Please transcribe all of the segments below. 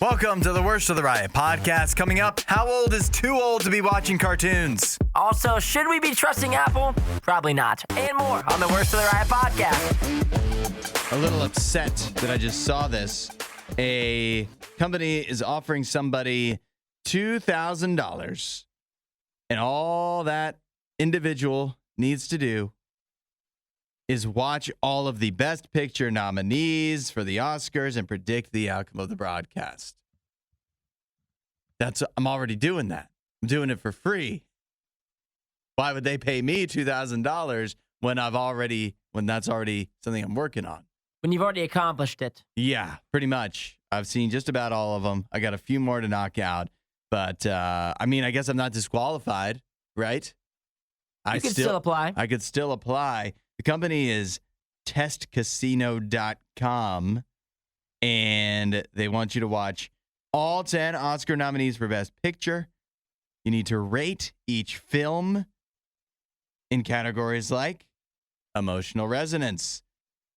Welcome to the Worst of the Riot podcast. Coming up, how old is too old to be watching cartoons? Also, should we be trusting Apple? Probably not. And more on the Worst of the Riot podcast. A little upset that I just saw this. A company is offering somebody $2,000, and all that individual needs to do is watch all of the Best Picture nominees for the Oscars and predict the outcome of the broadcast. I'm already doing that. I'm doing it for free. Why would they pay me $2,000 when that's already something I'm working on? When you've already accomplished it. Yeah, pretty much. I've seen just about all of them. I got a few more to knock out, but I guess I'm not disqualified, right? You could still apply. I could still apply. The company is testcasino.com, and they want you to watch all 10 Oscar nominees for Best Picture. You need to rate each film in categories like emotional resonance,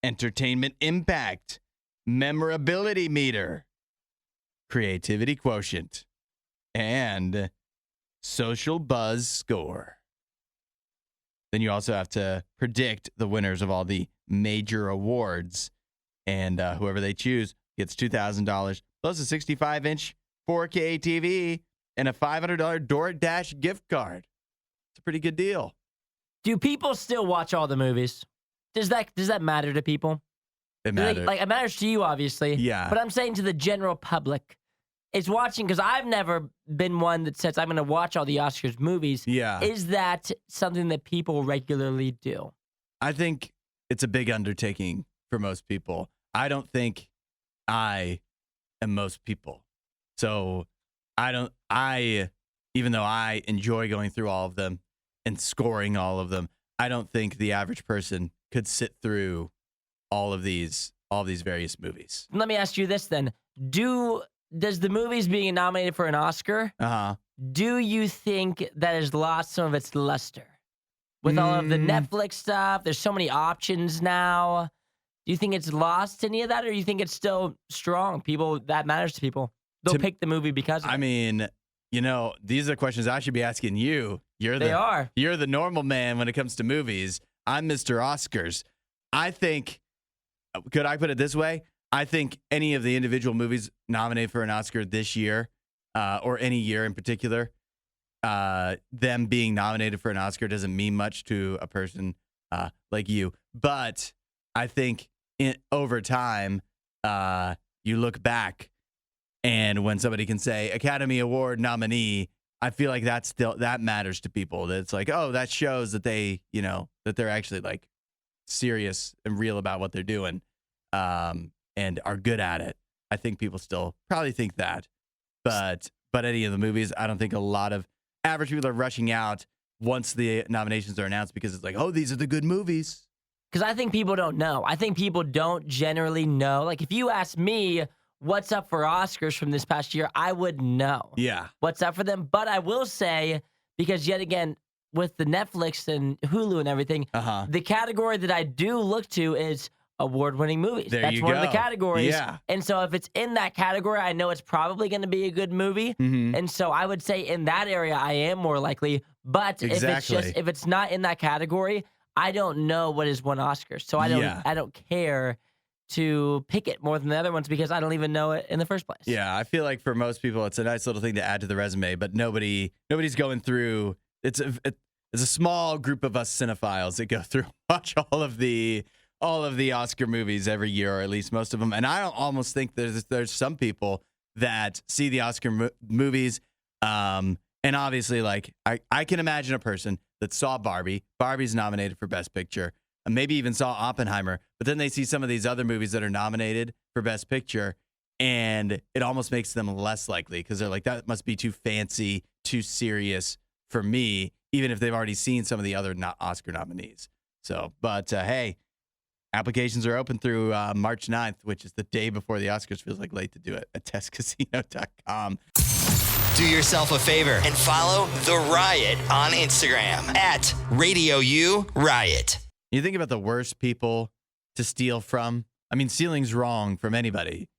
entertainment impact, memorability meter, creativity quotient, and social buzz score. Then you also have to predict the winners of all the major awards. And whoever they choose gets $2,000 plus a 65-inch 4K TV and a $500 DoorDash gift card. It's a pretty good deal. Do people still watch all the movies? Does that matter to people? It matters. It matters to you, obviously. Yeah. But I'm saying to the general public, it's watching, because I've never been one that says I'm going to watch all the Oscars movies. Yeah. Is that something that people regularly do? I think it's a big undertaking for most people. I don't think I am most people. So even though I enjoy going through all of them and scoring all of them, I don't think the average person could sit through all of these various movies. Let me ask you this then. Does the movies being nominated for an Oscar, do you think that has lost some of its luster? With all of the Netflix stuff, there's so many options now. Do you think it's lost any of that, or do you think it's still strong? That matters to people. They'll pick the movie because of it. These are questions I should be asking you. You're the normal man when it comes to movies. I'm Mr. Oscars. I think, could I put it this way? I think any of the individual movies nominated for an Oscar this year, or any year in particular, them being nominated for an Oscar doesn't mean much to a person like you. But I think over time, you look back, and when somebody can say Academy Award nominee, I feel like that matters to people. That it's like, oh, that shows that they're actually like serious and real about what they're doing. And are good at it. I think people still probably think that. But any of the movies, I don't think a lot of average people are rushing out once the nominations are announced because it's like, oh, these are the good movies. Because I think people don't know. I think people don't generally know. Like, if you ask me what's up for Oscars from this past year, I would know. Yeah. What's up for them. But I will say, because yet again, with the Netflix and Hulu and everything, the category that I do look to is award-winning movies. That's one of the categories. Yeah. And so if it's in that category, I know it's probably going to be a good movie. Mm-hmm. And so I would say in that area, I am more likely. But if it's not in that category, I don't know what has won Oscars. So I don't care to pick it more than the other ones because I don't even know it in the first place. Yeah, I feel like for most people, it's a nice little thing to add to the resume, but nobody's going through. It's a small group of us cinephiles that go through watch all of the Oscar movies every year, or at least most of them. And I almost think there's some people that see the Oscar movies, and obviously, like, I can imagine a person that saw Barbie. Barbie's nominated for Best Picture, and maybe even saw Oppenheimer, but then they see some of these other movies that are nominated for Best Picture, and it almost makes them less likely because they're like, that must be too fancy, too serious for me, even if they've already seen some of the other Oscar nominees. So, but hey, applications are open through March 9th, which is the day before the Oscars. Feels like late to do it at testcasino.com. Do yourself a favor and follow The Riot on Instagram at RadioU Riot. You think about the worst people to steal from. I mean, stealing's wrong from anybody,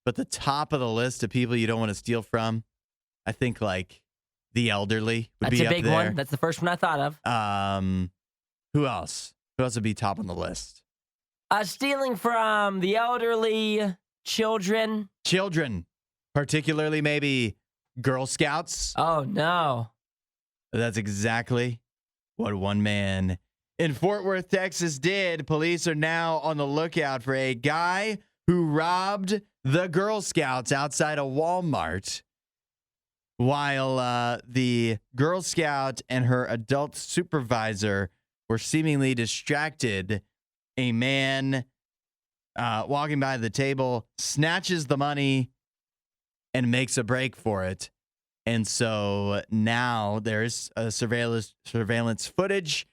But the top of the list of people you don't want to steal from, I think like the elderly would be up there. That's a big one. That's the first one I thought of. Who else? Who else would be top on the list? Stealing from the elderly, children. Children, particularly maybe Girl Scouts. Oh, no. That's exactly what one man in Fort Worth, Texas did. Police are now on the lookout for a guy who robbed the Girl Scouts outside a Walmart while the Girl Scout and her adult supervisor were seemingly distracted. A man walking by the table snatches the money and makes a break for it. And so now there's a surveillance footage,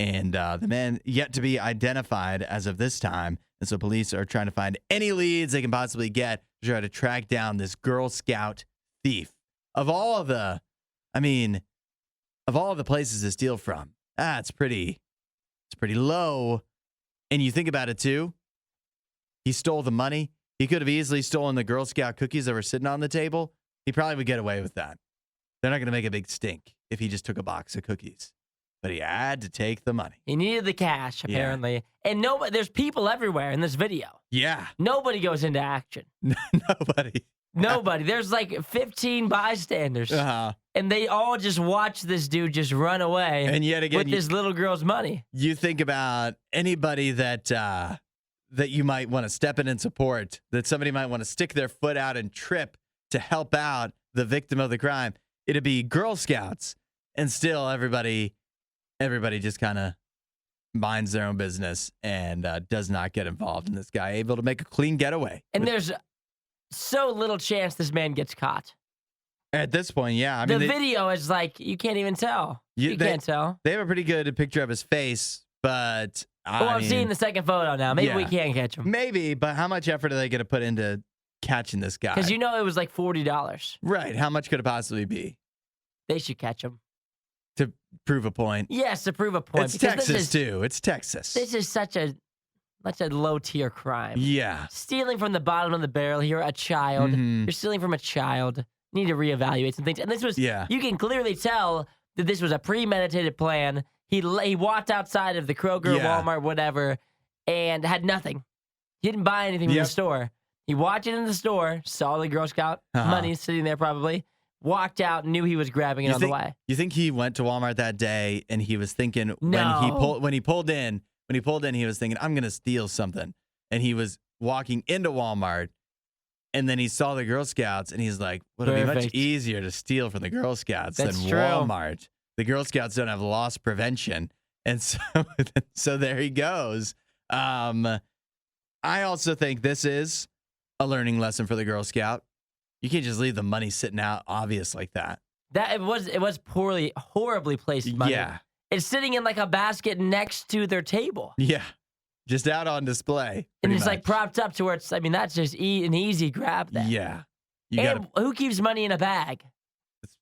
and the man yet to be identified as of this time. And so police are trying to find any leads they can possibly get to try to track down this Girl Scout thief. Of all of the places to steal from, it's pretty low. And you think about it too. He stole the money. He could have easily stolen the Girl Scout cookies that were sitting on the table. He probably would get away with that. They're not going to make a big stink if he just took a box of cookies. But he had to take the money. He needed the cash, apparently. Yeah. And there's people everywhere in this video. Yeah. Nobody goes into action. Nobody. There's like 15 bystanders. And they all just watch this dude just run away. And yet again, with this little girl's money. You think about anybody that you might want to step in and support, that somebody might want to stick their foot out and trip to help out the victim of the crime. It'd be Girl Scouts. And still everybody just kind of minds their own business and does not get involved in this guy able to make a clean getaway. And there's so little chance this man gets caught. At this point, yeah. I mean, the video is like, you can't even tell. You can't tell. They have a pretty good picture of his face, but I'm seeing the second photo now. Maybe we can't catch him. Maybe, but how much effort are they going to put into catching this guy? Because it was like $40. Right. How much could it possibly be? They should catch him. To prove a point. Yes, to prove a point. It's Texas, too. It's Texas. This is such a low-tier crime. Yeah. Stealing from the bottom of the barrel. You're a child. Mm-hmm. You're stealing from a child. You need to reevaluate some things. And this was, you can clearly tell that this was a premeditated plan. He walked outside of the Kroger, Walmart, whatever, and had nothing. He didn't buy anything from the store. He walked in the store, saw the Girl Scout money sitting there probably, walked out, knew he was grabbing it on the way. You think he went to Walmart that day and he was thinking when he pulled in, he was thinking, I'm going to steal something. And he was walking into Walmart and then he saw the Girl Scouts and he's like, well, it'd be much easier to steal from the Girl Scouts than Walmart. The Girl Scouts don't have loss prevention. And so there he goes. I also think this is a learning lesson for the Girl Scout. You can't just leave the money sitting out obvious like that. It was horribly placed money. Yeah. It's sitting in like a basket next to their table. Yeah. Just out on display. And it's like propped up to where that's just an easy grab then. Yeah. Who keeps money in a bag? It's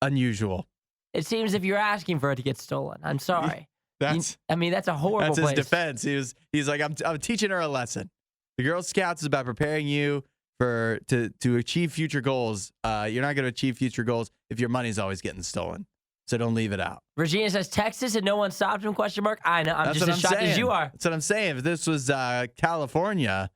unusual. It seems if you're asking for it to get stolen. I'm sorry. That's a horrible place. That's his defense. He's like, I'm teaching her a lesson. The Girl Scouts is about preparing you to achieve future goals. You're not going to achieve future goals if your money's always getting stolen. So don't leave it out. Regina says Texas and no one stopped him, ? I know. I'm just as shocked as you are. That's what I'm saying. If this was California,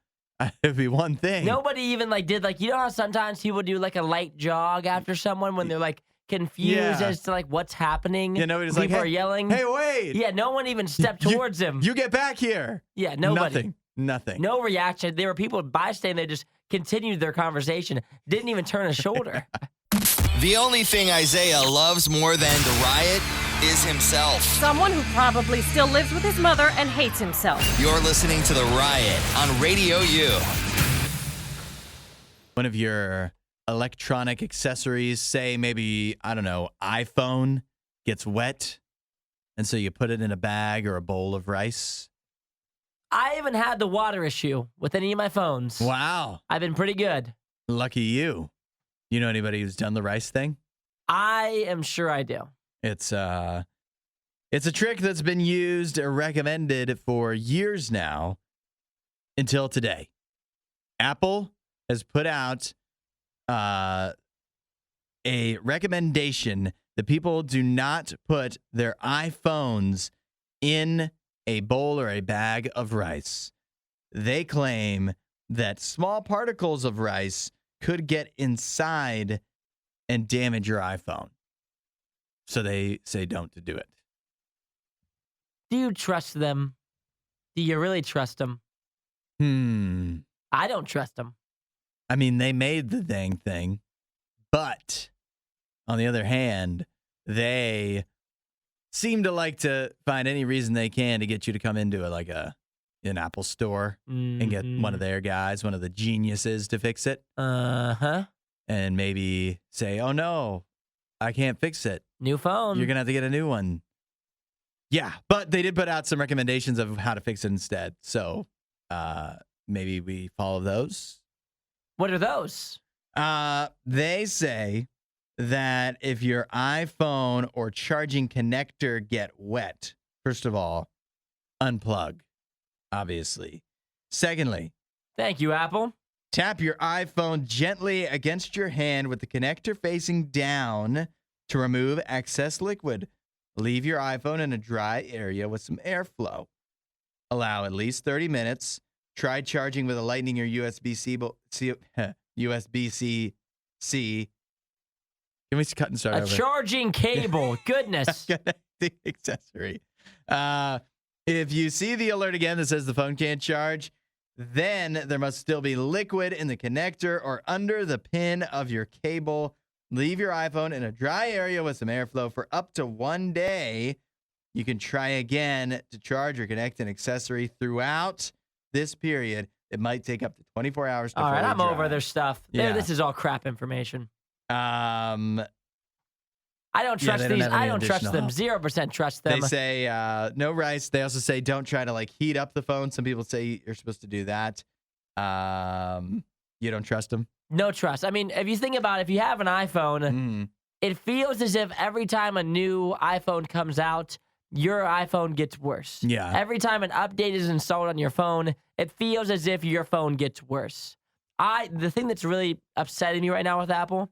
it'd be one thing. Nobody even did you know how sometimes people do a light jog after someone when they're confused as to what's happening. Yeah, nobody's people hey, are yelling. Hey, wait. Yeah, no one even stepped towards him. You get back here. Yeah, nobody. Nothing. No reaction. There were people bystanding. They just continued their conversation. Didn't even turn a shoulder. The only thing Isaiah loves more than the riot is himself. Someone who probably still lives with his mother and hates himself. You're listening to The Riot on RadioU. One of your electronic accessories, say maybe, I don't know, iPhone gets wet, and so you put it in a bag or a bowl of rice. I haven't had the water issue with any of my phones. Wow. I've been pretty good. Lucky you. You know anybody who's done the rice thing? I am sure I do. It's a trick that's been used or recommended for years now until today. Apple has put out a recommendation that people do not put their iPhones in a bowl or a bag of rice. They claim that small particles of rice could get inside and damage your iPhone. So they say don't do it. Do you trust them? Do you really trust them? I don't trust them. I mean, they made the dang thing, but on the other hand, they seem to like to find any reason they can to get you to come into an Apple store and get one of their guys, one of the geniuses to fix it. And maybe say, oh no, I can't fix it. New phone. You're going to have to get a new one. Yeah, but they did put out some recommendations of how to fix it instead. So maybe we follow those. What are those? They say that if your iPhone or charging connector get wet, first of all, unplug, obviously. Secondly, thank you, Apple. Tap your iPhone gently against your hand with the connector facing down to remove excess liquid. Leave your iPhone in a dry area with some airflow. Allow at least 30 minutes. Try charging with a Lightning or USB-C. USB-C. Can we cut and start over? A charging cable. Goodness. The accessory. If you see the alert again that says the phone can't charge, then there must still be liquid in the connector or under the pin of your cable. Leave your iPhone in a dry area with some airflow for up to 1 day. You can try again to charge or connect an accessory throughout this period. It might take up to 24 hours to All right, I'm dry. over their stuff. Yeah. This is all crap information. I don't Yeah, trust they don't these. have any I don't trust them. additional 0% trust them. They say no rice. They also say don't try to heat up the phone. Some people say you're supposed to do that. You don't trust them? No trust. I mean, if you think about it, if you have an iPhone, it feels as if every time a new iPhone comes out, your iPhone gets worse. Yeah. Every time an update is installed on your phone, it feels as if your phone gets worse. The thing that's really upsetting me right now with Apple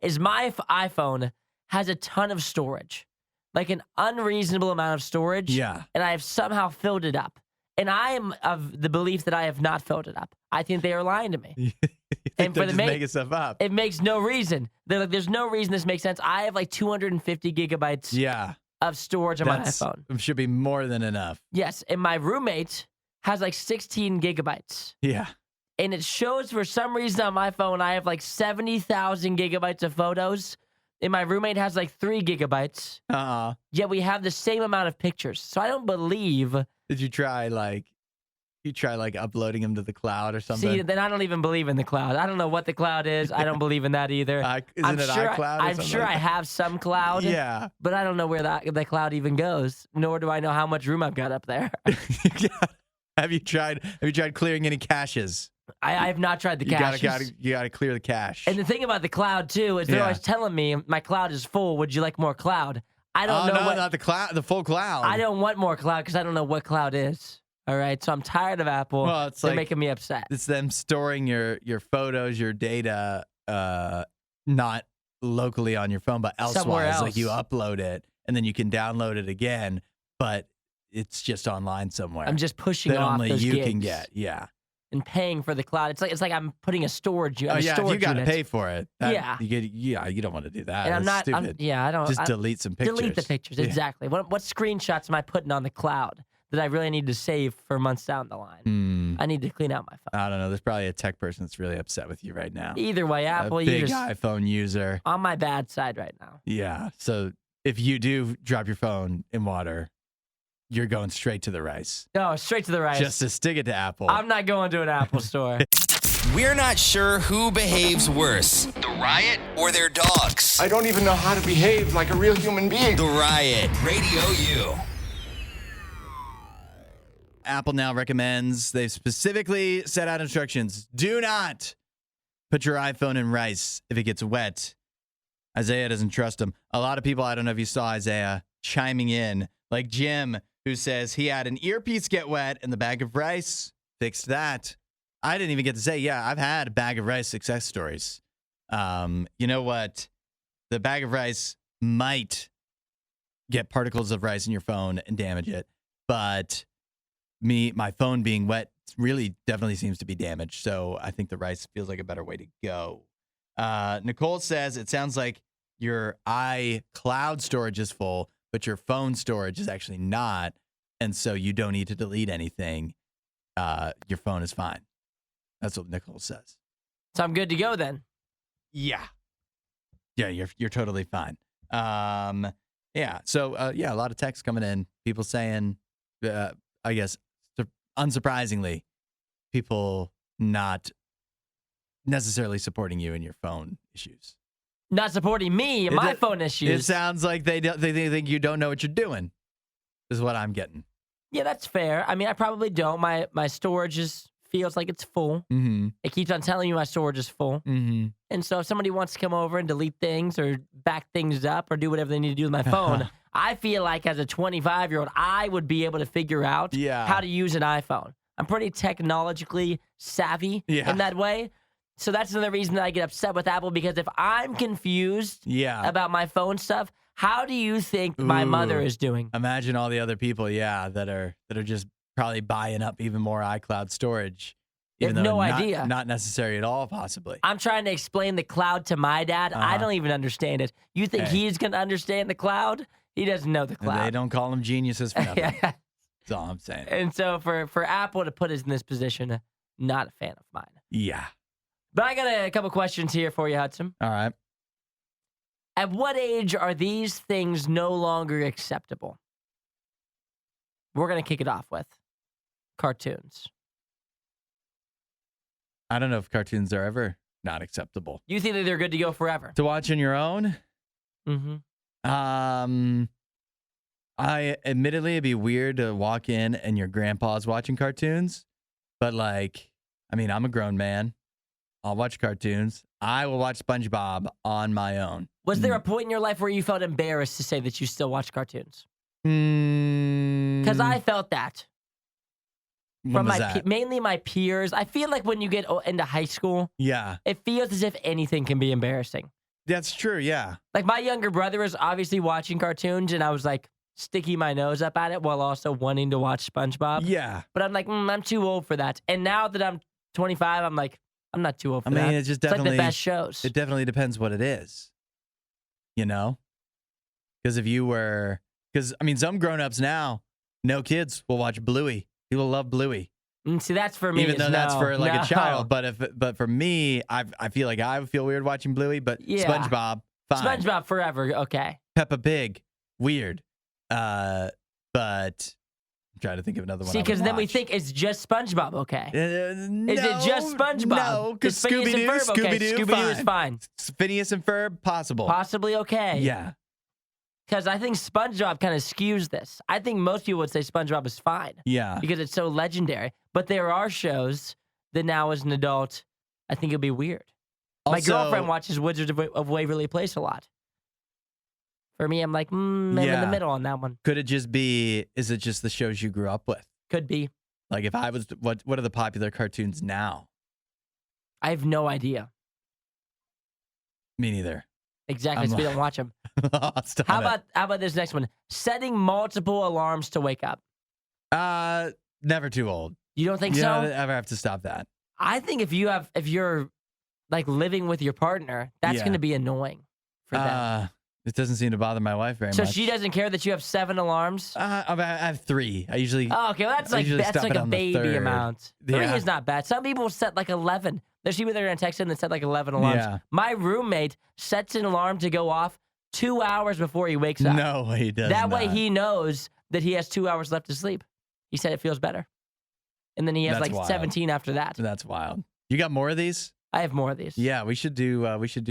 is my iPhone has a ton of storage, like an unreasonable amount of storage. Yeah. And I have somehow filled it up. And I am of the belief that I have not filled it up. I think they are lying to me. And for making stuff up. It makes no reason. They're like, there's no reason this makes sense. I have 250 gigabytes of storage on my iPhone. Should be more than enough. Yes. And my roommate has 16 gigabytes. Yeah. And it shows for some reason on my phone, I have 70,000 gigabytes of photos. And my roommate has 3 gigabytes. Yet we have the same amount of pictures. So I don't believe. Did you try uploading them to the cloud or something? See, then I don't even believe in the cloud. I don't know what the cloud is. I don't believe in that either. Isn't it iCloud? I'm sure I have some cloud. Yeah. But I don't know where the cloud even goes. Nor do I know how much room I've got up there. Have you tried clearing any caches? I have not tried the caches. You gotta clear the cache. And the thing about the cloud too is they're always telling me my cloud is full. Would you like more cloud? I don't know. No, not the cloud. The full cloud. I don't want more cloud because I don't know what cloud is. All right, so I'm tired of Apple. Well, they're making me upset. It's them storing your photos, your data, not locally on your phone, but elsewhere. Somewhere else. Like you upload it and then you can download it again, but it's just online somewhere. I'm just pushing that off only those you gigs can get. Yeah. And paying for the cloud. It's like I'm putting a storage unit. Oh yeah, you got to pay for it. You don't want to do that. And That's stupid. I don't. Just delete some pictures. Delete the pictures, exactly. What screenshots am I putting on the cloud that I really need to save for months down the line? I need to clean out my phone. I don't know. There's probably a tech person that's really upset with you right now. Either way, Apple, a big iPhone user. On my bad side right now. Yeah. So if you do drop your phone in water, you're going straight to the rice. No, straight to the rice. Just to stick it to Apple. I'm not going to an Apple store. We're not sure who behaves worse, the Riot or their dogs. I don't even know how to behave like a real human being. The Riot, Radio U. Apple now recommends, they've specifically set out instructions. Do not put your iPhone in rice if it gets wet. Isaiah doesn't trust him. A lot of people, I don't know if you saw Isaiah, chiming in, like Jim, who says he had an earpiece get wet and the bag of rice fixed that. I didn't even get to say, yeah, I've had a bag of rice success stories. You know what? The bag of rice might get particles of rice in your phone and damage it, but my phone being wet really definitely seems to be damaged. So I think the rice feels like a better way to go. Nicole says it sounds like your iCloud storage is full, but your phone storage is actually not. And so you don't need to delete anything. Your phone is fine. That's what Nicole says. So I'm good to go then. Yeah. Yeah, you're totally fine. Yeah. So a lot of texts coming in. People saying, I guess, unsurprisingly, people not necessarily supporting you in your phone issues. Not supporting me in my phone issues. It sounds like they think you don't know what you're doing. Is what I'm getting. Yeah, that's fair. I mean, I probably don't. My storage feels like it's full. Mm-hmm. It keeps on telling you my storage is full. Mm-hmm. And so if somebody wants to come over and delete things or back things up or do whatever they need to do with my phone, I feel like as a 25-year-old, I would be able to figure out how to use an iPhone. I'm pretty technologically savvy in that way. So that's another reason that I get upset with Apple, because if I'm confused about my phone stuff, how do you think my mother is doing? Imagine all the other people, that are just probably buying up even more iCloud storage. Even though no idea. Not necessary at all, possibly. I'm trying to explain the cloud to my dad. I don't even understand it. You think he's going to understand the cloud? He doesn't know the cloud. They don't call them geniuses for nothing. That's all I'm saying. And so for Apple to put us in this position, not a fan of mine. Yeah. But I got a couple questions here for you, Hudson. All right. At what age are these things no longer acceptable? We're going to kick it off with cartoons. I don't know if cartoons are ever not acceptable. You think that they're good to go forever? To watch on your own? Mm-hmm. Admittedly, it'd be weird to walk in and your grandpa's watching cartoons. But I'm a grown man. I'll watch cartoons. I will watch SpongeBob on my own. Was there a point in your life where you felt embarrassed to say that you still watch cartoons? Because I felt that. From mainly my peers. I feel like when you get into high school, it feels as if anything can be embarrassing. That's true, yeah. Like my younger brother is obviously watching cartoons, and I was like sticking my nose up at it while also wanting to watch SpongeBob. Yeah. But I'm like, I'm too old for that. And now that I'm 25, I'm like, I'm not too old for that. It's just definitely like the best shows. It definitely depends what it is. You know? Because some grown-ups now, no kids will watch Bluey. People love Bluey. See, that's for me. Even though that's for a child. But for me, I feel like I would feel weird watching Bluey, but SpongeBob, fine. SpongeBob forever, okay. Peppa Pig, weird. But I'm trying to think of another one. See, because then we think it's just SpongeBob, okay? No, is it just SpongeBob? No, because Scooby-Doo, Scooby-Doo is fine. Phineas and Ferb, possible. Possibly okay. Yeah. Because I think SpongeBob kind of skews this. I think most people would say SpongeBob is fine. Yeah. Because it's so legendary. But there are shows that now as an adult, I think it'd be weird. Also, my girlfriend watches Wizards of Waverly Place a lot. For me, I'm like, I'm in the middle on that one. Could it just be, is it just the shows you grew up with? Could be. Like if I was, what are the popular cartoons now? I have no idea. Me neither. Exactly, so we don't watch them. How about this next one? Setting multiple alarms to wake up. Never too old. You don't think so? You don't ever have to stop that. I think if you're like living with your partner, that's going to be annoying for them. It doesn't seem to bother my wife very much. So she doesn't care that you have 7 alarms? I have 3. I usually. Oh, okay, well, that's like a baby amount. 3 is not bad. Some people set like 11. There's people that are going to text in that set like 11 alarms. Yeah. My roommate sets an alarm to go off 2 hours before he wakes up. No, he does That way he knows that he has 2 hours left to sleep. He said it feels better. And then he has wild. 17 after that. That's wild. You got more of these? I have more of these. Yeah, we should do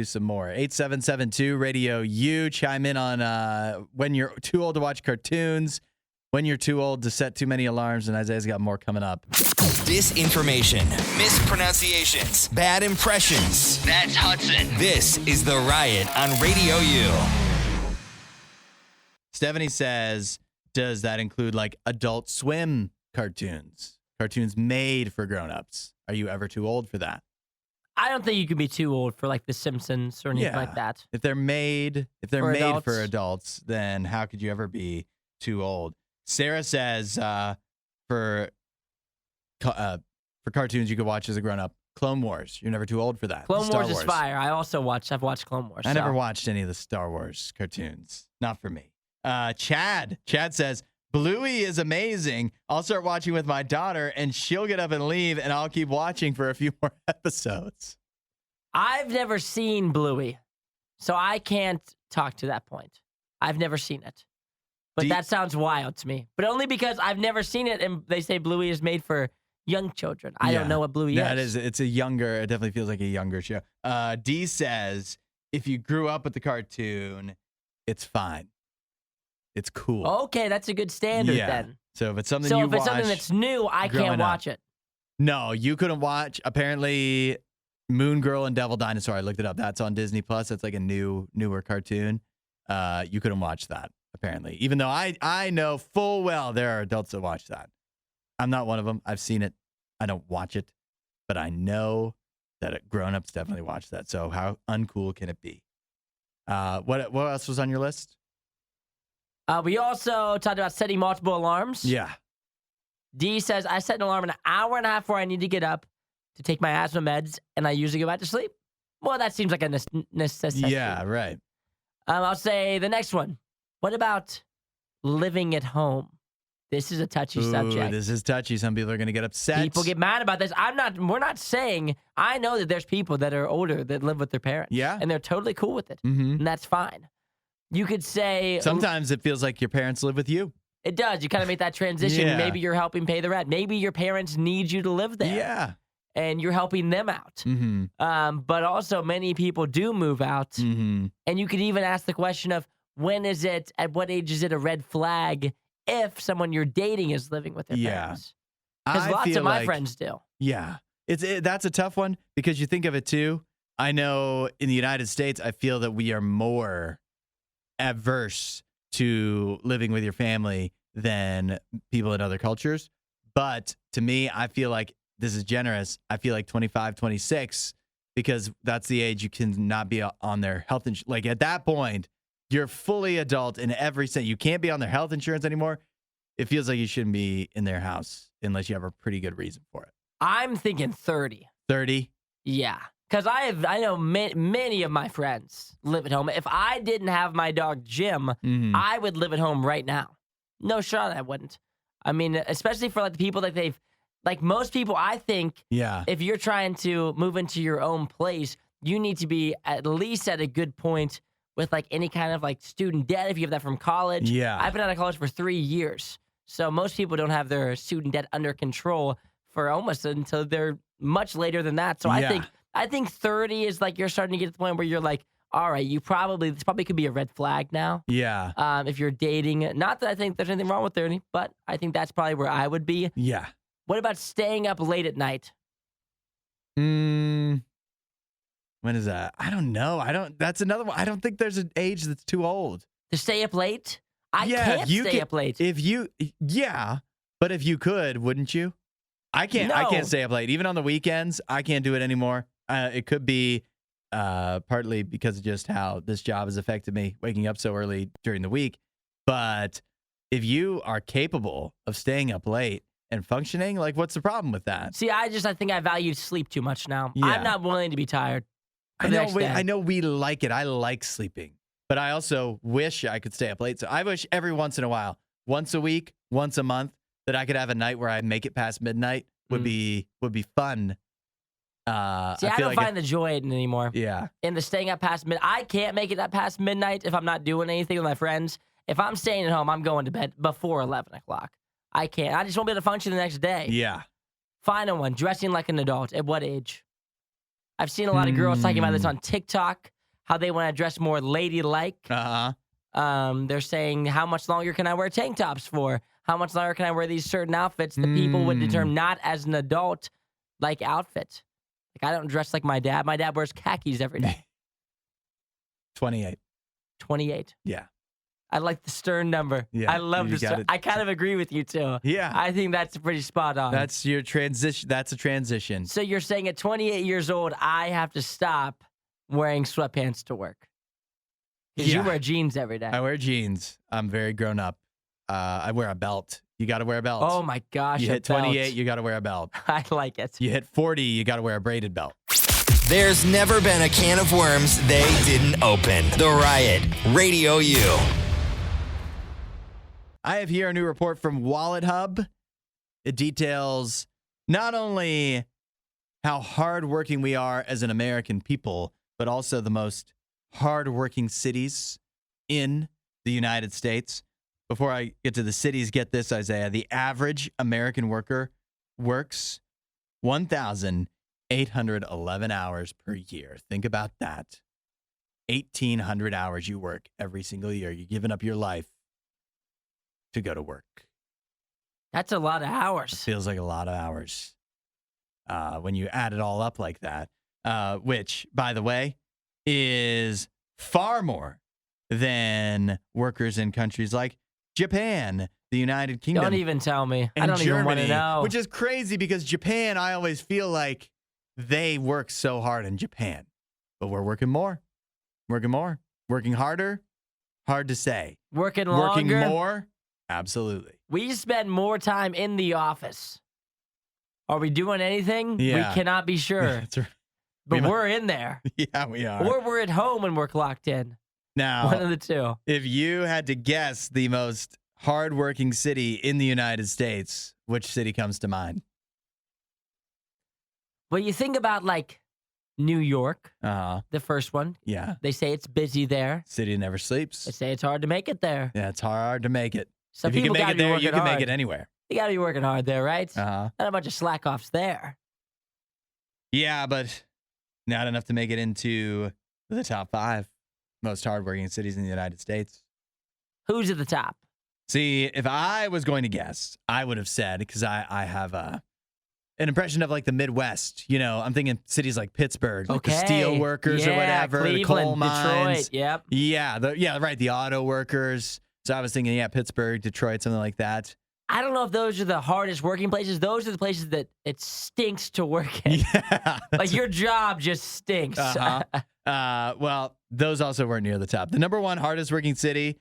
some more. 8772 RadioU. Chime in on when you're too old to watch cartoons, when you're too old to set too many alarms, and Isaiah's got more coming up. Disinformation, mispronunciations, bad impressions. That's Hudson. This is The Riot on Radio U. Stephanie says, does that include like Adult Swim cartoons? cartoons made for grown-ups. Are you ever too old for that? I don't think you can be too old for like The Simpsons or anything like that. If they're made for adults, then how could you ever be too old? Sarah says for cartoons you could watch as a grown-up, Clone Wars. You're never too old for that. Clone Wars is fire. I've watched Clone Wars. I never watched any of the Star Wars cartoons. Not for me. Chad says, Bluey is amazing. I'll start watching with my daughter, and she'll get up and leave, and I'll keep watching for a few more episodes. I've never seen Bluey, so I can't talk to that point. I've never seen it. But that sounds wild to me. But only because I've never seen it, and they say Bluey is made for young children. I don't know what Bluey is. It definitely feels like a younger show. D says, if you grew up with the cartoon, it's fine. It's cool. Okay, that's a good standard then. So if it's something something that's new, I can't watch it. No, you couldn't watch. Apparently, Moon Girl and Devil Dinosaur. I looked it up. That's on Disney Plus. That's like a newer cartoon. You couldn't watch that apparently, even though I know full well there are adults that watch that. I'm not one of them. I've seen it. I don't watch it, but I know that grown-ups definitely watch that. So how uncool can it be? What else was on your list? We also talked about setting multiple alarms. Yeah. D says, I set an alarm an hour and a half before I need to get up to take my asthma meds, and I usually go back to sleep. Well, that seems like a necessity. Yeah, right. I'll say the next one. What about living at home? This is a touchy subject. This is touchy. Some people are going to get upset. People get mad about this. We're not saying, I know that there's people that are older that live with their parents. Yeah. And they're totally cool with it. Mm-hmm. And that's fine. You could say... Sometimes it feels like your parents live with you. It does. You kind of make that transition. Yeah. Maybe you're helping pay the rent. Maybe your parents need you to live there. Yeah. And you're helping them out. Mm-hmm. But also, many people do move out. Mm-hmm. And you could even ask the question of, at what age is it a red flag if someone you're dating is living with their parents? Because lots of my friends do. Yeah. That's a tough one because you think of it too. I know in the United States, I feel that we are more adverse to living with your family than people in other cultures. But to me, I feel like this is generous. I feel like 25, 26, because that's the age you can not be on their health insurance. Like at that point, you're fully adult in every sense. You can't be on their health insurance anymore. It feels like you shouldn't be in their house unless you have a pretty good reason for it. I'm thinking 30. 30? Yeah. Because I know many of my friends live at home. If I didn't have my dog, Jim, I would live at home right now. No shot I wouldn't. I mean, especially for like the people that like most people, I think if you're trying to move into your own place, you need to be at least at a good point with like any kind of like student debt if you have that from college. Yeah. I've been out of college for 3 years. So most people don't have their student debt under control for almost until they're much later than that. So I think 30 is like you're starting to get to the point where you're like, all right, this probably could be a red flag now. Yeah. If you're dating, not that I think there's anything wrong with 30, but I think that's probably where I would be. Yeah. What about staying up late at night? When is that? I don't know. That's another one. I don't think there's an age that's too old to stay up late. I can't stay up late. But if you could, wouldn't you? I can't. No. I can't stay up late. Even on the weekends, I can't do it anymore. It could be partly because of just how this job has affected me, waking up so early during the week. But if you are capable of staying up late and functioning, like, what's the problem with that? See, I think I value sleep too much now. Yeah. I'm not willing to be tired. I know we like it. I like sleeping, but I also wish I could stay up late. So I wish every once in a while, once a week, once a month, that I could have a night where I make it past midnight would be fun. I don't find the joy in it anymore. Yeah. In the staying up past midnight. I can't make it up past midnight if I'm not doing anything with my friends. If I'm staying at home, I'm going to bed before 11 o'clock. I can't. I just won't be able to function the next day. Yeah. Final one. Dressing like an adult. At what age? I've seen a lot of girls talking about this on TikTok, how they want to dress more ladylike. They're saying, how much longer can I wear tank tops for? How much longer can I wear these certain outfits that people would determine not as an adult-like outfit? Like, I don't dress like my dad. My dad wears khakis every day. 28. 28. Yeah. I like the Stern number. Yeah, I love the Stern. I kind of agree with you, too. Yeah. I think that's pretty spot on. That's your transition. That's a transition. So you're saying at 28 years old, I have to stop wearing sweatpants to work? Because you wear jeans every day. I wear jeans. I'm very grown up. I wear a belt. You got to wear a belt. Oh, my gosh. You hit 28, you got to wear a belt. I like it. You hit 40, you got to wear a braided belt. There's never been a can of worms they didn't open. The Riot, Radio U. I have here a new report from Wallet Hub. It details not only how hardworking we are as an American people, but also the most hardworking cities in the United States. Before I get to the cities, get this, Isaiah. The average American worker works 1,811 hours per year. Think about that. 1,800 hours you work every single year. You're giving up your life to go to work. That's a lot of hours. It feels like a lot of hours when you add it all up like that, which, by the way, is far more than workers in countries like Japan, the United Kingdom. Don't even tell me. And I don't Germany, even want to know. which is crazy because Japan, I always feel like they work so hard in Japan. But we're working more. Working harder. Hard to say. Working longer. Working more. Absolutely. We spend more time in the office. Are we doing anything? Yeah. We cannot be sure. But we're in there. Yeah, we are. Or we're at home and we're clocked in. Now, one of the two. If you had to guess the most hardworking city in the United States, which city comes to mind? Well, you think about like New York, the first one. Yeah. They say it's busy there. City never sleeps. They say it's hard to make it there. Yeah, it's hard to make it. Some if you can people make it there, you can hard. make it anywhere. You got to be working hard there, right? Not a bunch of slack-offs there. Yeah, but not enough to make it into the top 5 most hardworking cities in the United States. Who's at the top? See, if I was going to guess, I would have said, because I have an impression of like the Midwest. You know, I'm thinking cities like Pittsburgh, like the steel workers or whatever, Cleveland, the coal mines. Detroit, yep. Yeah, right, the auto workers. So I was thinking, Pittsburgh, Detroit, something like that. I don't know if those are the hardest working places. Those are the places that it stinks to work in. Yeah. Like your job just stinks. Well, those also weren't near the top. The number 1 hardest working city,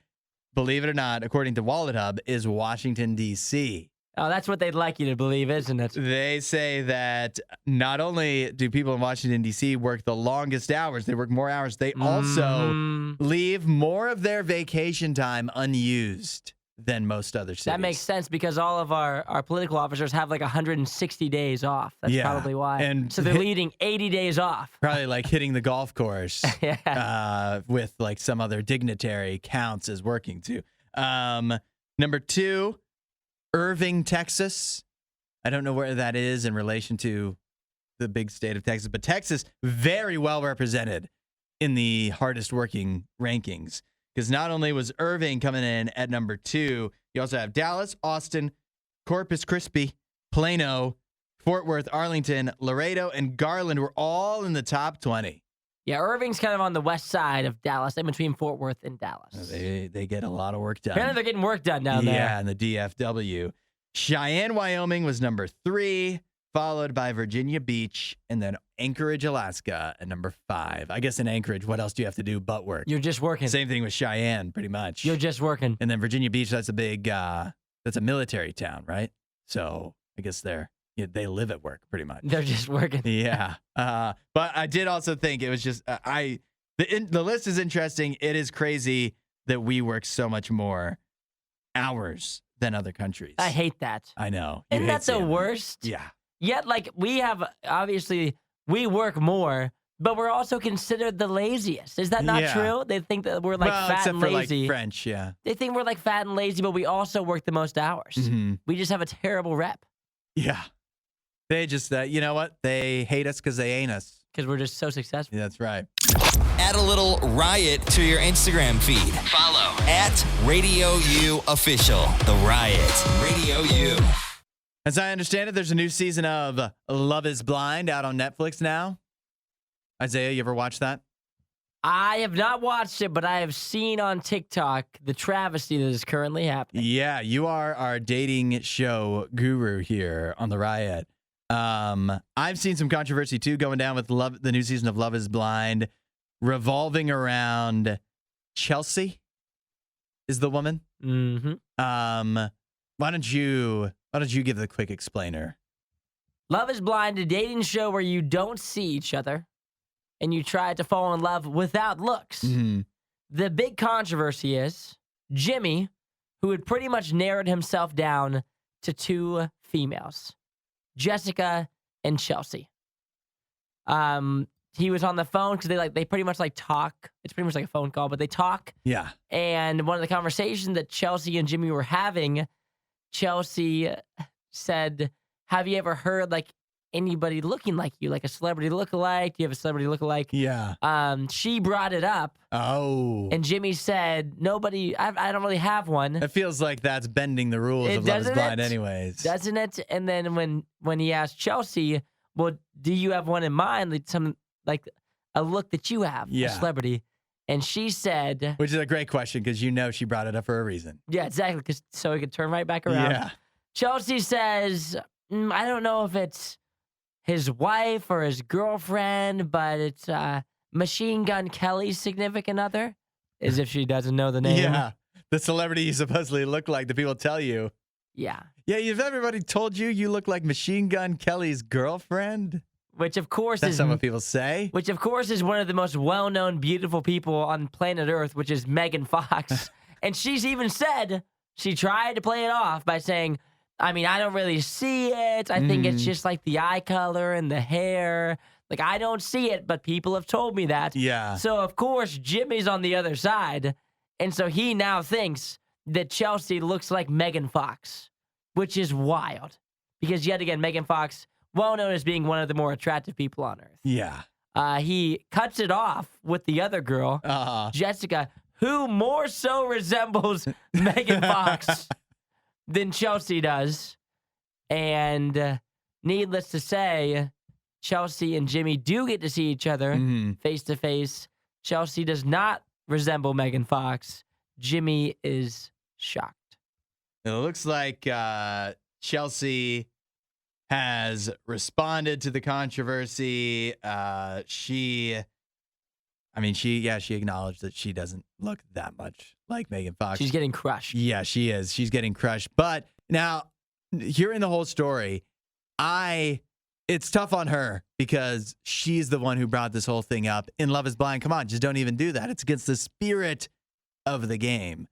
believe it or not, according to Wallet Hub, is Washington, D.C. Oh, that's what they'd like you to believe, isn't it? They say that not only do people in Washington, D.C. work the longest hours, they work more hours, they also leave more of their vacation time unused than most other cities. That makes sense because all of our political officers have like 160 days off. That's probably why. And so they're leading 80 days off. Probably like hitting the golf course with like some other dignitary counts as working too. Number 2, Irving, Texas. I don't know where that is in relation to the big state of Texas, but Texas very well represented in the hardest working rankings. Because not only was Irving coming in at number 2, you also have Dallas, Austin, Corpus Christi, Plano, Fort Worth, Arlington, Laredo, and Garland were all in the top 20. Yeah, Irving's kind of on the west side of Dallas, in between Fort Worth and Dallas. They get a lot of work done. Apparently they're getting work done down there. Yeah, in the DFW. Cheyenne, Wyoming was number 3, followed by Virginia Beach, and then Anchorage, Alaska at number 5. I guess in Anchorage, what else do you have to do but work? You're just working. Same thing with Cheyenne, pretty much. You're just working. And then Virginia Beach, that's a big, that's a military town, right? So I guess they live at work pretty much. They're just working. Yeah. But I did also think it was just, the list is interesting. It is crazy that we work so much more hours than other countries. I hate that. I know. Isn't that the worst? Yeah. Yet, like, we have, obviously, we work more, but we're also considered the laziest. Is that not true? They think that we're, like, fat and lazy. Except for, like, French, yeah. They think we're, like, fat and lazy, but we also work the most hours. Mm-hmm. We just have a terrible rep. Yeah. They just, you know what? They hate us because they ain't us. Because we're just so successful. Yeah, that's right. Add a little Riot to your Instagram feed. Follow @RadioU Official. The Riot. Radio U. As I understand it, there's a new season of Love is Blind out on Netflix now. Isaiah, you ever watch that? I have not watched it, but I have seen on TikTok the travesty that is currently happening. Yeah, you are our dating show guru here on The Riot. I've seen some controversy, too, going down with the new season of Love is Blind, revolving around Chelsea is the woman. Mm-hmm. Why don't you give the quick explainer? Love is Blind, a dating show where you don't see each other and you try to fall in love without looks. Mm-hmm. The big controversy is Jimmy, who had pretty much narrowed himself down to 2 females, Jessica and Chelsea. He was on the phone because they pretty much talk. It's pretty much like a phone call, but they talk. Yeah. And one of the conversations that Chelsea and Jimmy were having, Chelsea said, "Have you ever heard anybody looking like you, like a celebrity lookalike? Do you have a celebrity lookalike?" Yeah. She brought it up. Oh. And Jimmy said, "Nobody. I don't really have one." It feels like that's bending the rules of Love is Blind, anyways. Doesn't it? And then when he asked Chelsea, "Well, do you have one in mind? Like a look that you have, a celebrity?" And she said, which is a great question because she brought it up for a reason. Yeah, exactly. So he could turn right back around. Yeah. Chelsea says, "I don't know if it's his wife or his girlfriend, but it's Machine Gun Kelly's significant other," as if she doesn't know the name. Yeah, the celebrity you supposedly look like. The people tell you. Yeah. Yeah, if everybody told you look like Machine Gun Kelly's girlfriend. Which, of course, that's what people say. Which, of course, is one of the most well-known, beautiful people on planet Earth, which is Megan Fox. And she's even said, she tried to play it off by saying, "I mean, I don't really see it. I think it's just like the eye color and the hair. Like, I don't see it, but people have told me that." Yeah. So, of course, Jimmy's on the other side. And so he now thinks that Chelsea looks like Megan Fox, which is wild. Because, yet again, Megan Fox, well known as being one of the more attractive people on Earth. Yeah. He cuts it off with the other girl, Jessica, who more so resembles Megan Fox than Chelsea does. And needless to say, Chelsea and Jimmy do get to see each other face to face. Chelsea does not resemble Megan Fox. Jimmy is shocked. It looks like Chelsea has responded to the controversy. She acknowledged that she doesn't look that much like Megan Fox. She's getting crushed. Yeah, she is. She's getting crushed. But now, hearing the whole story, it's tough on her because she's the one who brought this whole thing up. In Love is Blind, come on, just don't even do that. It's against the spirit of the game.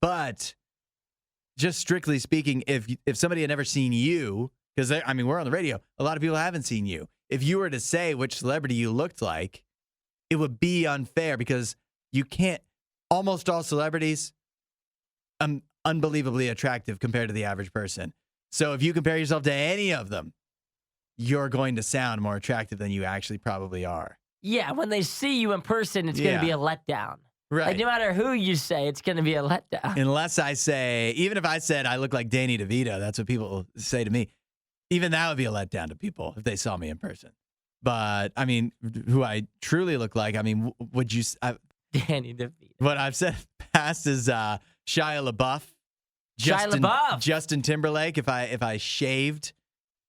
But just strictly speaking, if somebody had never seen you, because we're on the radio, a lot of people haven't seen you. If you were to say which celebrity you looked like, it would be unfair because you can't. Almost all celebrities, unbelievably attractive compared to the average person. So if you compare yourself to any of them, you're going to sound more attractive than you actually probably are. Yeah, when they see you in person, it's going to be a letdown. Right. Like, no matter who you say, it's going to be a letdown. Unless I say, even if I said I look like Danny DeVito, that's what people say to me. Even that would be a letdown to people if they saw me in person. But, who I truly look like, would you... Danny DeVito. What I've said past is Shia LaBeouf. Justin Timberlake, if I shaved,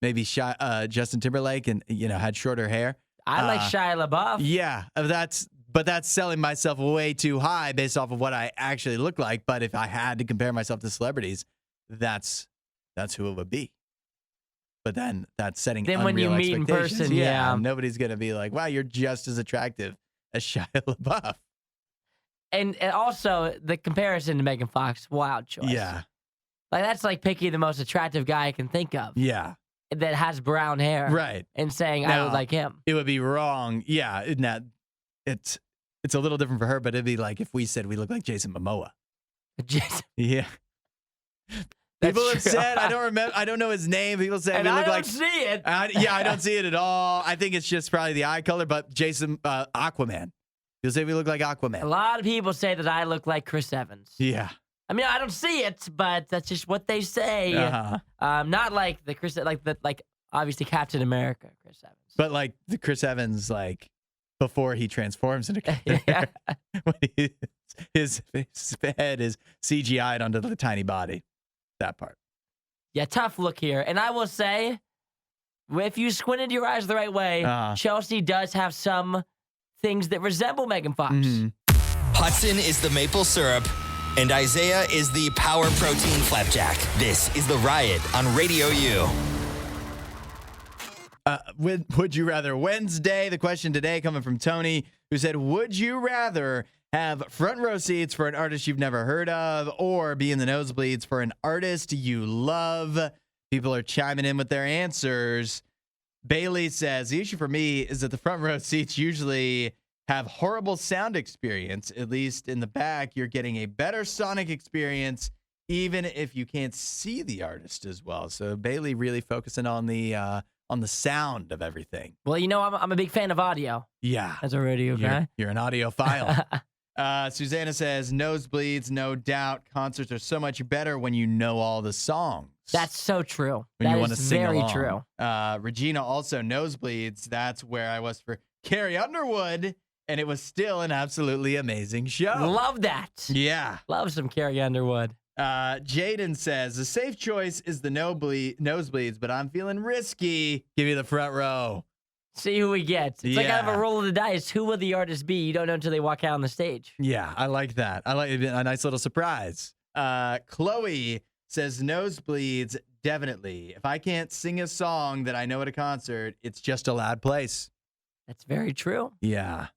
maybe Justin Timberlake and, had shorter hair. I like Shia LaBeouf. Yeah, that's selling myself way too high based off of what I actually look like. But if I had to compare myself to celebrities, that's who it would be. But then that's setting unreal when you meet in person, yeah. Nobody's going to be like, wow, you're just as attractive as Shia LaBeouf. And also, the comparison to Megan Fox, wild choice. Yeah. Like, that's like picking the most attractive guy I can think of. Yeah. That has brown hair. Right. And saying, I would like him. It would be wrong. Yeah. It's a little different for her, but it'd be like if we said we look like Jason Momoa. Jason. Yeah. People have said, I don't know his name. People say we look like. I don't see it. I don't see it at all. I think it's just probably the eye color, but Jason, Aquaman. People say we look like Aquaman. A lot of people say that I look like Chris Evans. Yeah. I don't see it, but that's just what they say. Not like the Chris, like obviously Captain America, Chris Evans. But like the Chris Evans, like before he transforms into character. His head is CGI'd onto the tiny body. That part. Yeah, tough look here. And I will say, if you squinted your eyes the right way, Chelsea does have some things that resemble Megan Fox. Mm-hmm. Hudson is the maple syrup, and Isaiah is the power protein flapjack. This is The Riot on Radio U. Would you rather Wednesday? The question today coming from Tony, who said, would you rather have front row seats for an artist you've never heard of or be in the nosebleeds for an artist you love? People are chiming in with their answers. Bailey says, the issue for me is that the front row seats usually have horrible sound experience. At least in the back, you're getting a better sonic experience, even if you can't see the artist as well. So Bailey really focusing on the sound of everything. Well, I'm a big fan of audio. Yeah. As a radio guy. You're an audiophile. Susanna says, nosebleeds, no doubt. Concerts are so much better when you know all the songs. That's so true. When that you want to sing very along. True. Regina also, nosebleeds. That's where I was for Carrie Underwood, and it was still an absolutely amazing show. Love that. Yeah. Love some Carrie Underwood. Jaden says, the safe choice is the nosebleeds, but I'm feeling risky. Give me the front row. See who we get. It's like kind of a roll of the dice. Who will the artist be? You don't know until they walk out on the stage. Yeah, I like that. I like a nice little surprise. Chloe says, nosebleeds, definitely. If I can't sing a song that I know at a concert, it's just a loud place. That's very true. Yeah.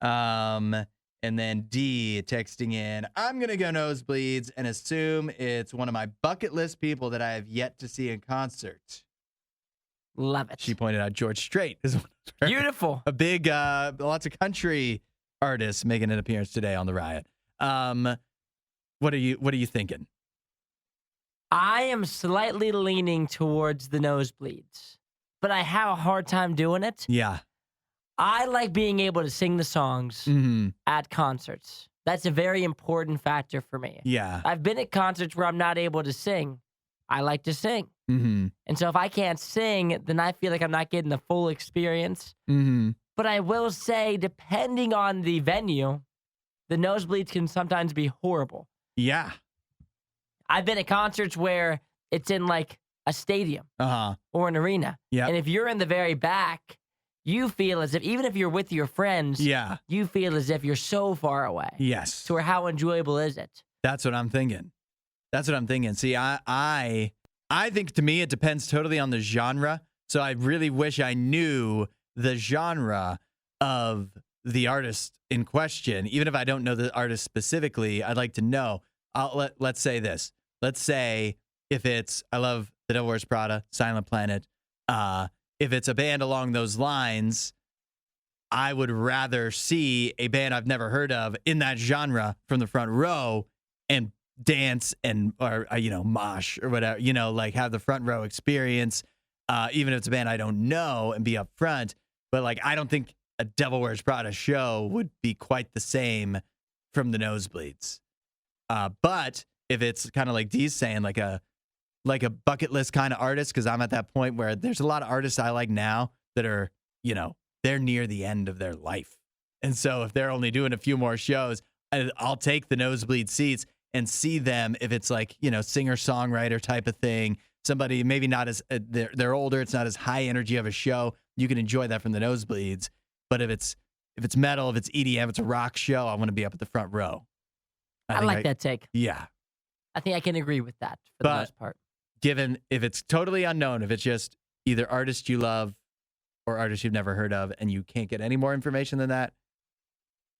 And then D texting in, I'm going to go nosebleeds and assume it's one of my bucket list people that I have yet to see in concert. Love it. She pointed out George Strait is beautiful. A big, lots of country artists making an appearance today on The Riot. What are you thinking? I am slightly leaning towards the nosebleeds, but I have a hard time doing it. Yeah. I like being able to sing the songs at concerts. That's a very important factor for me. Yeah. I've been at concerts where I'm not able to sing. I like to sing. Mm-hmm. And so if I can't sing, then I feel like I'm not getting the full experience. Mm-hmm. But I will say, depending on the venue, the nosebleeds can sometimes be horrible. Yeah. I've been at concerts where it's in like a stadium or an arena. Yeah. And if you're in the very back, you feel as if, even if you're with your friends, you feel as if you're so far away. Yes. So how enjoyable is it? That's what I'm thinking. See, I think to me it depends totally on the genre. So I really wish I knew the genre of the artist in question. Even if I don't know the artist specifically, I'd like to know. Let's say this. Let's say if it's, I love The Devil Wears Prada, Silent Planet. If it's a band along those lines, I would rather see a band I've never heard of in that genre from the front row and dance or mosh or whatever, like have the front row experience, even if it's a band I don't know, and be up front. But like, I don't think a Devil Wears Prada show would be quite the same from the nosebleeds. But if it's kind of like Dee's saying, like a bucket list kind of artist, because I'm at that point where there's a lot of artists I like now that are, they're near the end of their life. And so if they're only doing a few more shows, I'll take the nosebleed seats and see them if it's like, singer-songwriter type of thing. Somebody maybe not as, they're older, it's not as high energy of a show. You can enjoy that from the nosebleeds. But if it's metal, if it's EDM, it's a rock show, I want to be up at the front row. I like that take. Yeah. I think I can agree with that for the most part. Given if it's totally unknown, if it's just either artists you love or artists you've never heard of, and you can't get any more information than that,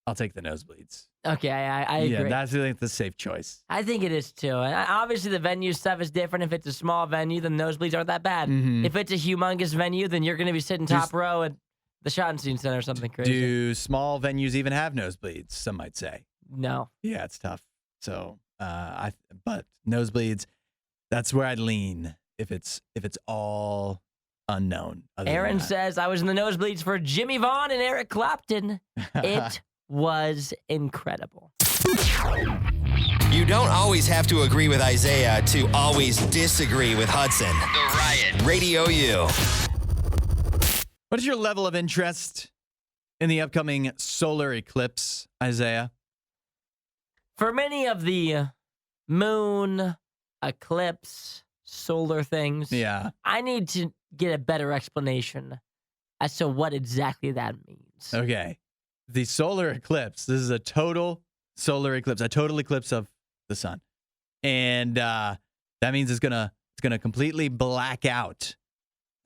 I'll take the nosebleeds. Okay, I agree. Yeah, that's really the safe choice. I think it is too. And obviously, the venue stuff is different. If it's a small venue, then nosebleeds aren't that bad. Mm-hmm. If it's a humongous venue, then you're going to be sitting top row at the Schottenstein Center or something crazy. Do small venues even have nosebleeds? Some might say. No. Yeah, it's tough. So, but nosebleeds, that's where I'd lean if it's all unknown. Aaron says, I was in the nosebleeds for Jimmy Vaughn and Eric Clapton. It was incredible. You don't always have to agree with Isaiah to always disagree with Hudson. The Riot. Radio U. What is your level of interest in the upcoming solar eclipse, Isaiah? For many of the moon, eclipse, solar things, I need to get a better explanation as to what exactly that means. Okay. The solar eclipse, this is a total solar eclipse, a total eclipse of the sun. And that means it's gonna completely black out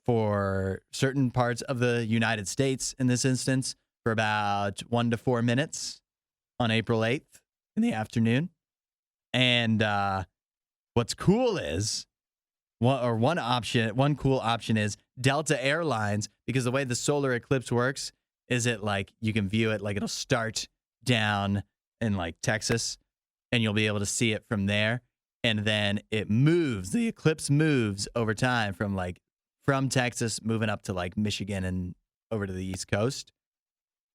for certain parts of the United States in this instance for about 1 to 4 minutes on April 8th in the afternoon. And what's cool is, one cool option is Delta Airlines, because the way the solar eclipse works is it like you can view it like it'll start down in like Texas and you'll be able to see it from there. And then it moves, the eclipse moves over time from Texas moving up to like Michigan and over to the East Coast.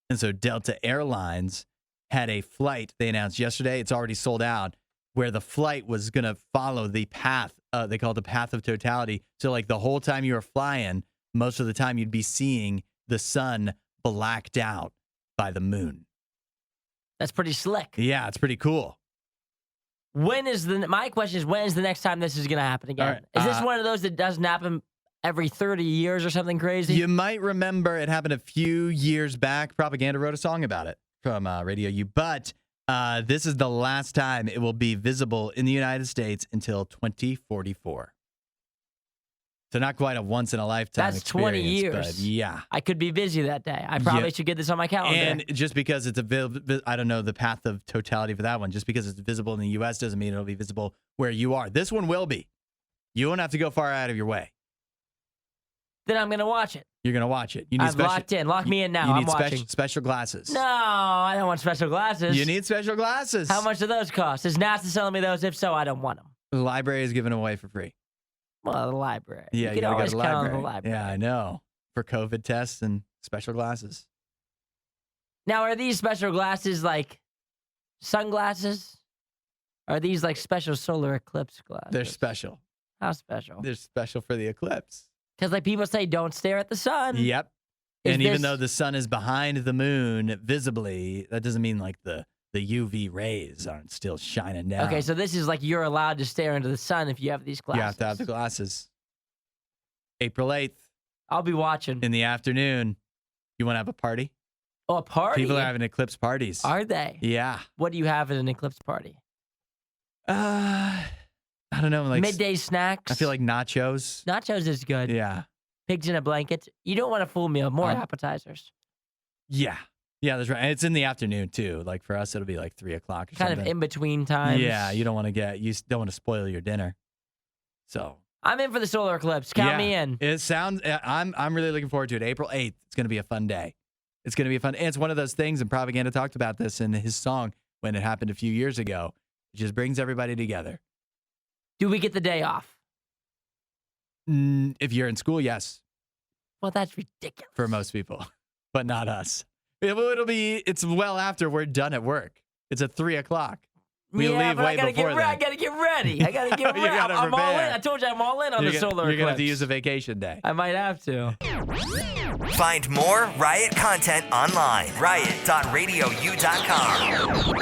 And so Delta Airlines had a flight they announced yesterday. It's already sold out, where the flight was going to follow the path. They call it the path of totality. So like the whole time you were flying, most of the time you'd be seeing the sun blacked out by the moon. That's pretty slick. Yeah, it's pretty cool. My question is, when is the next time this is going to happen again? Right, is this one of those that doesn't happen every 30 years or something crazy? You might remember it happened a few years back. Propaganda wrote a song about it from RadioU. But this is the last time it will be visible in the United States until 2044. So not quite a once-in-a-lifetime That's 20 years. But yeah. I could be busy that day. I probably should get this on my calendar. And just because it's I don't know the path of totality for that one, just because it's visible in the U.S. doesn't mean it'll be visible where you are. This one will be. You won't have to go far out of your way. Then I'm going to watch it. You're going to watch it. You need I'm locked in. Lock me in now. You I'm need watching. special glasses. No, I don't want special glasses. You need special glasses. How much do those cost? Is NASA selling me those? If so, I don't want them. The library is giving them away for free. Well, the library. Yeah, you can gotta always go to the count library. on the library. Yeah, I know. For COVID tests and special glasses. Now, are these special glasses like sunglasses? Are these like special solar eclipse glasses? They're special. How special? They're special for the eclipse. Because like people say, don't stare at the sun. Yep. And even though the sun is behind the moon visibly, that doesn't mean like the UV rays aren't still shining down. Okay, so this is like you're allowed to stare into the sun if you have these glasses. You have to have the glasses. April 8th. I'll be watching. In the afternoon. You want to have a party? Oh, a party? People are having eclipse parties. Are they? Yeah. What do you have at an eclipse party? I don't know. Like midday snacks? I feel like nachos. Nachos is good. Yeah. Pigs in a blanket. You don't want a full meal. More appetizers. Yeah. Yeah, that's right. And it's in the afternoon, too. Like, for us, it'll be like 3 o'clock or something. Kind of in between times. Yeah, you don't want to spoil your dinner. So. I'm in for the solar eclipse. Count me in. It sounds, I'm really looking forward to it. April 8th. It's going to be a fun day. It's going to be fun. And it's one of those things, and Propaganda talked about this in his song when it happened a few years ago. It just brings everybody together. Do we get the day off? If you're in school, yes. Well, that's ridiculous. For most people, but not us. It's well after we're done at work. It's at 3 o'clock. We leave way before that. I gotta get ready. I gotta get ready. I'm all in. I told you I'm all in on the solar eclipse. You're gonna have to use a vacation day. I might have to. Find more Riot content online. Riot.radiou.com.